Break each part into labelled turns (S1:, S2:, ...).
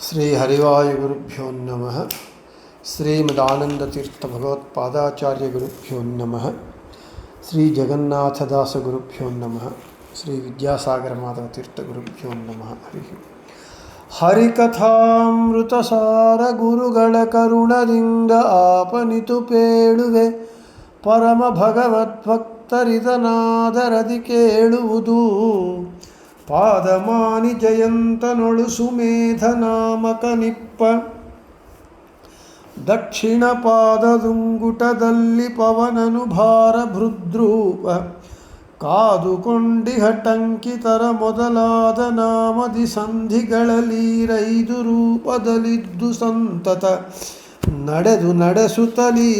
S1: శ్రీ హరివాయుగురుభ్యో నమః. శ్రీమదానందతీర్థభగవత్పాదాచార్యగురుభ్యో నమః. శ్రీ జగన్నాథదాసగురుభ్యో నమః. శ్రీ విద్యాసాగరమాధవతీర్థగురుభ్యో నమః. ಹರಿಕಥಾಮೃತಸಾರ ಗುರುಗಳ ಕರುಣದಿಂದ ಆಪನಿತು ಪೇಳುವೆ ಪರಮ ಭಗವದ್ಭಕ್ತರಿದನಾದರದಿ ಕೇಳುವುದು. ಪಾದಮಾನಿ ಜಯಂತನೊಳು ಸುಮೇಧ ನಾಮಕ ನಿಪ್ಪ ದಕ್ಷಿಣ ಪಾದದುಂಗುಟದಲ್ಲಿ ಪವನನು ಭಾರ ಭೃದ್ರೂಪ ಕಾದುಕೊಂಡಿಹ ಟಂಕಿತರ ಮೊದಲಾದ ನಾಮದಿ ಸಂಧಿಗಳಲ್ಲಿ ರೈದು ರೂಪದಲ್ಲಿದ್ದು ಸಂತತ ನಡೆಸುತ್ತಲೀ.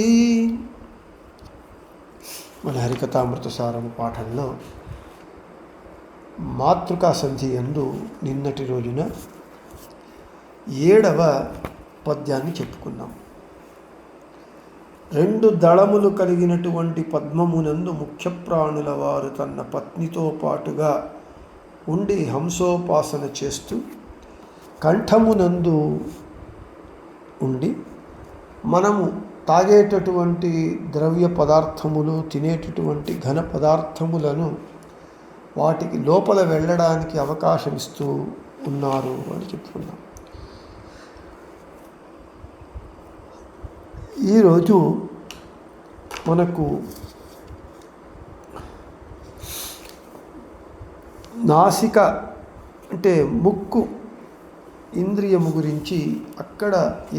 S1: మన హరికథామృత సారము పాఠంలో మాతృకా సంధి యందు నిన్నటి రోజున 7వ పద్యాన్ని చెప్పుకున్నాం. 2 దళములు కలిగినటువంటి పద్మమునందు ముఖ్య ప్రాణుల వారు తన పత్నితో పాటుగా ఉండి హంసోపాసన చేస్తూ కంఠమునందు ఉండి మనము తాగేటటువంటి ద్రవ్య పదార్థములు, తినేటటువంటి ఘన పదార్థములను వాటికి లోపల వెళ్ళడానికి అవకాశం ఇస్తూ ఉన్నారు అని చెప్పుకున్నాం. ఈరోజు మనకు నాసిక అంటే ముక్కు ఇంద్రియము గురించి, అక్కడ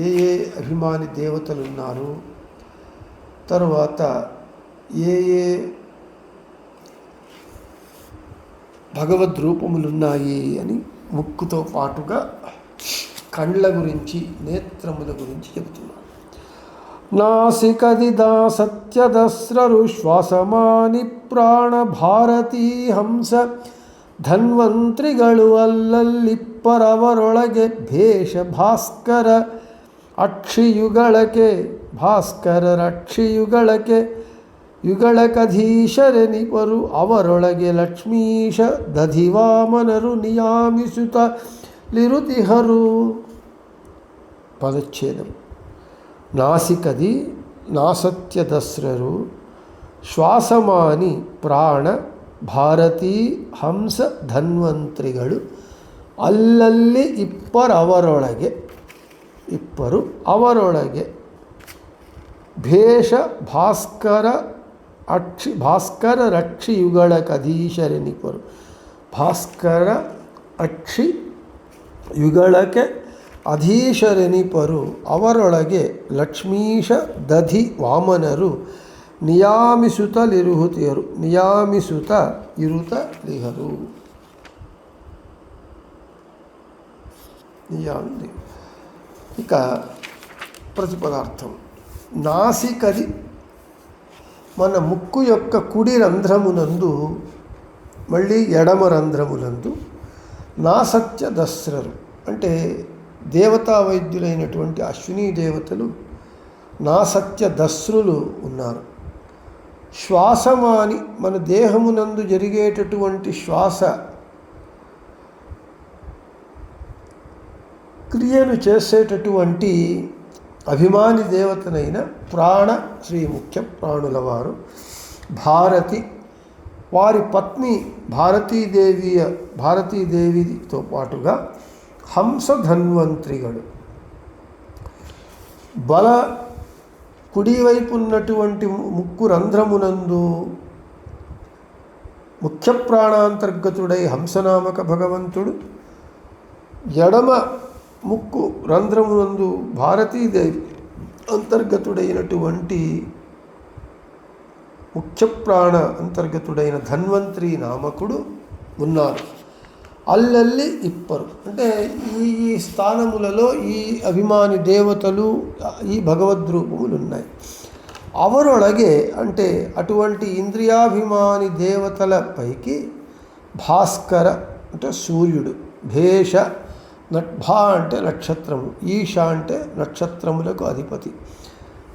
S1: ఏ ఏ అభిమాని దేవతలు ఉన్నారు, తర్వాత ఏ ఏ భగవద్రూపములు ఉన్నాయి అని ముక్కుతో పాటుగా కండ్ల గురించి, నేత్రముల గురించి చెబుతున్నారు. నాసికదిదా సత్యదస్రరు శ్వాసమాని ಪ್ರಾಣ ಭಾರತೀ ಹಂಸ ಧನ್ವಂತ್ರಿಗಳು ಅಲ್ಲಲ್ಲಿಪ್ಪರವರೊಳಗೆ ಭೇಷ ಭಾಸ್ಕರ ಅಕ್ಷಿಯುಗಳಕೆ ಯುಗಳಕಧೀಶರೆನಿಪರು ಅವರೊಳಗೆ ಲಕ್ಷ್ಮೀಶ ದಧಿವಾಮನರು ನಿಯಾಮಿಸುತ್ತಲಿರುತಿಹರು. పదచ్ఛేదం. నాసికది నాసత్యదస్రరు ಶ್ವಾಸಮಾನಿ ಪ್ರಾಣ ಭಾರತೀ ಹಂಸ ಧನ್ವಂತ್ರಿಗಳು ಅಲ್ಲಲ್ಲಿ ಇಪ್ಪರು ಅವರೊಳಗೆ ಭೇಷ ಭಾಸ್ಕರ ರಕ್ಷಿಯುಗಳ ಕಧೀಶರೆನಿಪರು. ಭಾಸ್ಕರ ಅಕ್ಷಿ ಯುಗಳಕ್ಕೆ ಅಧೀಶರೆನಿಪರು ಅವರೊಳಗೆ ಲಕ್ಷ್ಮೀಶ ದಧಿ ವಾಮನರು ನಿಯಾಮಿಸುತ್ತಲಿರುಹುತಿಯರು. ಇರುತ್ತಲಿಹರು. ఇక ప్రతిపదార్థం. నాసికది మన ముక్కు యొక్క కుడి రంధ్రమునందు, మళ్ళీ ఎడమ రంధ్రమునందు నాసత్య దస్రరు అంటే దేవతా వైద్యులైనటువంటి అశ్విని దేవతలు నాసత్య దస్రులు ఉన్నారు. శ్వాసమాని మన దేహమునందు జరిగేటటువంటి శ్వాస క్రియను చేసేటటువంటి అభిమాని దేవతనైన ప్రాణ శ్రీ ముఖ్య ప్రాణుల వారు భారతి, వారి పత్ని భారతీదేవితో పాటుగా హంస ధన్వంత్రిಗಳು. బల కుడివైపు ఉన్నటువంటి ముక్కు రంధ్రమునందు ముఖ్య ప్రాణాంతర్గతుడై హంసనామక భగవంతుడు, ఎడమ ముక్కు రంధ్రమునందు భారతీదేవి అంతర్గతుడైనటువంటి ముఖ్య ప్రాణ అంతర్గతుడైన ధన్వంతరి నామకుడు ఉన్నారు. అల్లల్లి ఇప్పరు అంటే ఈ స్థానములలో ఈ అభిమాని దేవతలు, ఈ భగవద్రూపములు ఉన్నాయి. అవరొಳಗೆ అంటే అటువంటి ఇంద్రియాభిమాని దేవతల పైకి భాస్కర అంటే సూర్యుడు, భేష భా అంటే నక్షత్రము, ఈశ అంటే నక్షత్రములకు అధిపతి,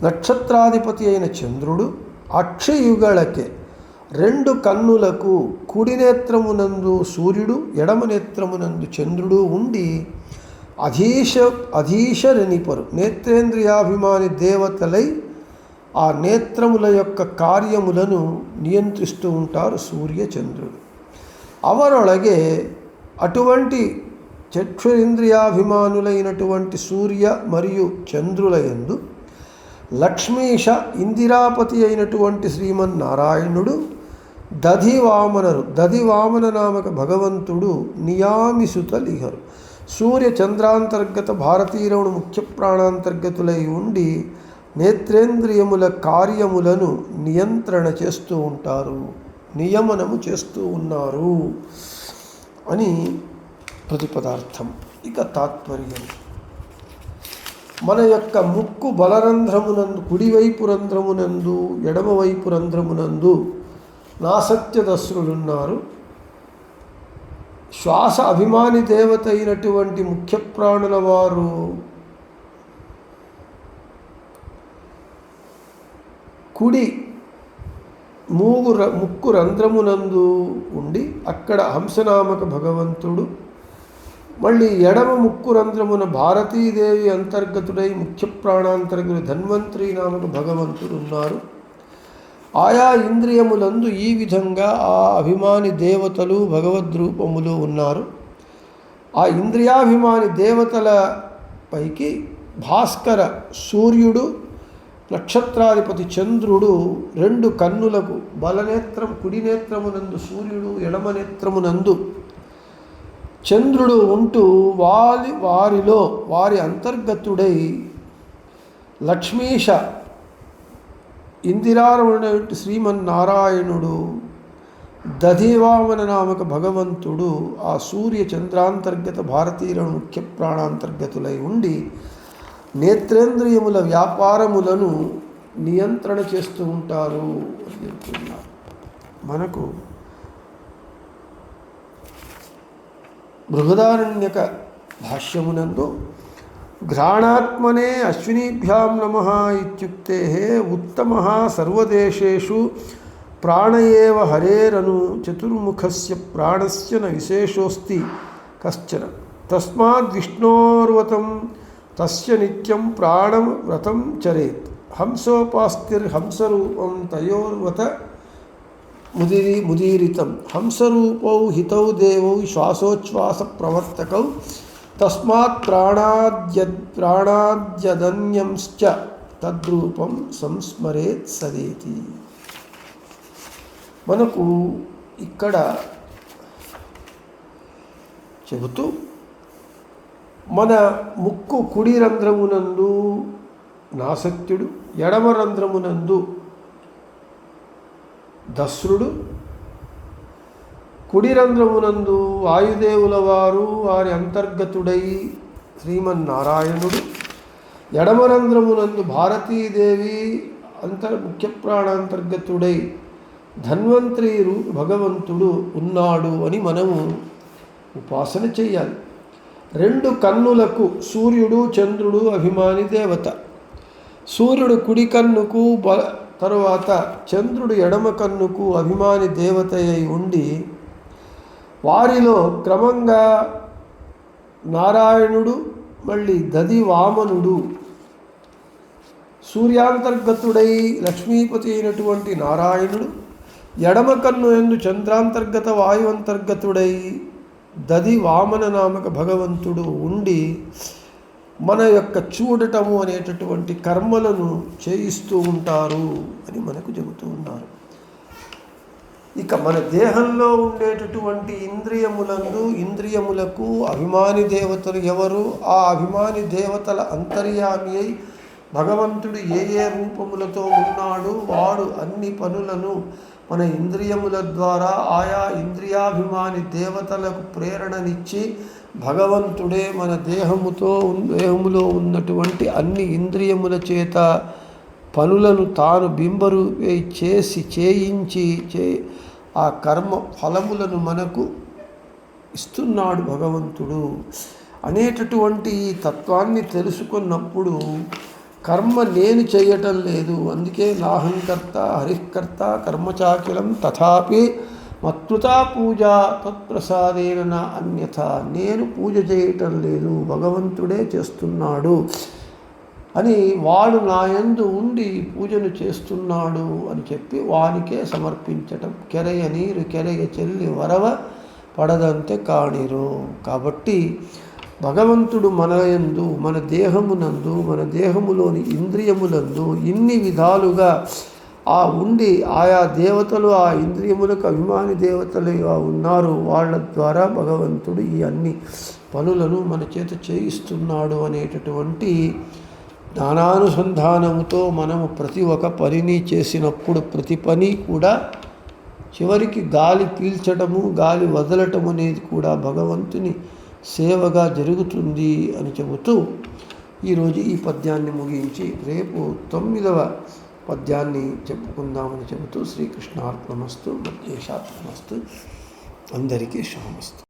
S1: నక్షత్రాధిపతి అయిన చంద్రుడు, అక్షయుగళకే 2 కన్నులకు కుడి నేత్రమునందు సూర్యుడు, ఎడమ నేత్రమునందు చంద్రుడు ఉండి అధీశరనిపరు నేత్రేంద్రియాభిమాని దేవతలై ఆ నేత్రముల యొక్క కార్యములను నియంత్రిస్తూ ఉంటారు సూర్యచంద్రుడు. అవరొಳಗೆ అటువంటి చక్షురింద్రియాభిమానులైనటువంటి సూర్య మరియు చంద్రులయందు లక్ష్మీశ ఇందిరాపతి అయినటువంటి శ్రీమన్నారాయణుడు దధివామన నామక భగవంతుడు నియామిసుతలిహరు. సూర్య చంద్రాంతర్గత భారతీరవుడు ముఖ్య ప్రాణాంతర్గతులై ఉండి నేత్రేంద్రియముల కార్యములను నియంత్రణ చేస్తూ ఉంటారు, నియమనము చేస్తూ ఉన్నారు అని ప్రతిపదార్థం. ఇక తాత్పర్యం, మన యొక్క ముక్కు బలరంధ్రమునందు, కుడివైపు రంధ్రమునందు, ఎడమవైపు రంధ్రమునందు నాసత్యదస్రులున్నారు. శ్వాస అభిమాని దేవత అయినటువంటి ముఖ్య ప్రాణుల వారు కుడి ముక్కు రంధ్రమునందు ఉండి అక్కడ హంసనామక భగవంతుడు, మళ్ళీ ఎడమ ముక్కు రంధ్రమున భారతీదేవి అంతర్గతుడై ముఖ్య ప్రాణాంతర్గతుడు ధన్వంతరి నామక భగవంతుడు ఉన్నారు. ఆయా ఇంద్రియములందు ఈ విధంగా ఆ అభిమాని దేవతలు భగవద్రూపములు ఉన్నారు. ఆ ఇంద్రియాభిమాని దేవతల పైకి భాస్కర సూర్యుడు, నక్షత్రాధిపతి చంద్రుడు, రెండు కన్నులకు బలనేత్రం కుడి నేత్రమునందు సూర్యుడు, ఎడమ నేత్రమునందు చంద్రుడు ఉంటూ వారిలో వారి అంతర్గతుడై లక్ష్మీశ ఇందిరారమణ శ్రీమన్నారాయణుడు దధివామన నామక భగవంతుడు ఆ సూర్య చంద్రాంతర్గత భారతీయులను ముఖ్య ప్రాణాంతర్గతులై ఉండి నేత్రేంద్రియముల వ్యాపారములను నియంత్రణ చేస్తూ ఉంటారు అని చెప్తున్నారు. మనకు బృహదారణ్యక భాష్యమునందు ఘ్రాణాత్మనే అశ్వినీభ్యాం నమః ఇత్యుక్తే ఉత్తమః సర్వదేశేషు ప్రాణ ఏవ హరేరను చతుర్ముఖస్య ప్రాణస్య న విశేషోస్తి కశ్చన తస్మాద్ విష్ణోర్వతం తస్య నిత్యం ప్రాణం వ్రతం చరేత్. హంసోపాస్తిర్హంసరూపం తయోర్వత ముదీరితం. హంసరూపౌ హితౌ దేవౌ శ్వాసోచ్ఛ్వాస ప్రవర్తకౌ తస్మాత్ ప్రాణాద్యదన్యంశ్చ తద్రూపం సంస్మరేత్ సదేతి. మనకు ఇక్కడ చెబుతూ మన ముక్కు కుడి రంధ్రమునందు నాసత్యుడు, ఎడమ రంధ్రమునందు దస్రుడు, కుడి రంధ్రమునందు వాయుదేవుల వారు వారి అంతర్గతుడై శ్రీమన్నారాయణుడు, ఎడమ రంధ్రమునందు భారతీదేవి ముఖ్య ప్రాణాంతర్గతుడై ధన్వంతరి భగవంతుడు ఉన్నాడు అని మనము ఉపాసన చెయ్యాలి. రెండు కన్నులకు సూర్యుడు చంద్రుడు అభిమాని దేవత. సూర్యుడు కుడి కన్నుకు తరువాత చంద్రుడు ఎడమ కన్నుకు అభిమాని దేవత అయి ఉండి వారిలో క్రమంగా నారాయణుడు, మళ్ళీ దధివామనుడు సూర్యాంతర్గతుడై లక్ష్మీపతి అయినటువంటి నారాయణుడు, ఎడమ కన్ను యందు చంద్రాంతర్గత వాయువంతర్గతుడై దధివామన నామక భగవంతుడు ఉండి మన యొక్క చూడటము అనేటటువంటి కర్మలను చేయిస్తూ ఉంటారు అని మనకు చెబుతూ ఉన్నారు. ఇక మన దేహంలో ఉండేటటువంటి ఇంద్రియములకు అభిమాని దేవతలు ఎవరు? ఆ అభిమాని దేవతల అంతర్యామి అయి భగవంతుడు ఏ ఏ రూపములతో ఉన్నాడు, వాడు అన్ని పనులను మన ఇంద్రియముల ద్వారా ఆయా ఇంద్రియాభిమాని దేవతలకు ప్రేరణనిచ్చి భగవంతుడే మన దేహములో ఉన్నటువంటి అన్ని ఇంద్రియముల చేత పనులను తాను బింబరూపే చేయించి ఆ కర్మ ఫలములను మనకు ఇస్తున్నాడు భగవంతుడు అనేటటువంటి ఈ తత్వాన్ని తెలుసుకున్నప్పుడు కర్మ నేను చేయటం లేదు, అందుకే నాహంకర్త హరికర్త కర్మచాకిలం తథాపి మత్కృతా పూజ తత్ప్రసాదేన నా అన్యథ, నేను పూజ చేయటం లేదు, భగవంతుడే చేస్తున్నాడు అని వాడు నా యందు ఉండి పూజను చేస్తున్నాడు అని చెప్పి వానికే సమర్పించటం. కెరయ నీరు కెరయ చెల్లి వరవ పడదంతే కాణిరు. కాబట్టి భగవంతుడు మన యందు, మన దేహమునందు, మన దేహములోని ఇంద్రియములందు ఇన్ని విధాలుగా ఉండి ఆయా దేవతలు ఆ ఇంద్రియములకు అభిమాని దేవతలుగా ఉన్నారు. వాళ్ళ ద్వారా భగవంతుడు ఈ అన్ని పనులను మన చేత చేయిస్తున్నాడు అనేటటువంటి జ్ఞానానుసంధానముతో మనము ప్రతి ఒక్క పనిని చేసినప్పుడు ప్రతి పని కూడా చివరికి గాలి పీల్చటము గాలి వదలటము అనేది కూడా భగవంతుని సేవగా జరుగుతుంది అని చెబుతూ ఈరోజు ఈ పద్యాన్ని ముగించి రేపు 9వ పద్యాన్ని చెప్పుకుందామని చెబుతూ శ్రీకృష్ణార్పణమస్తు, మధ్యేశార్పణమస్తు, అందరికీ శుభమస్తు.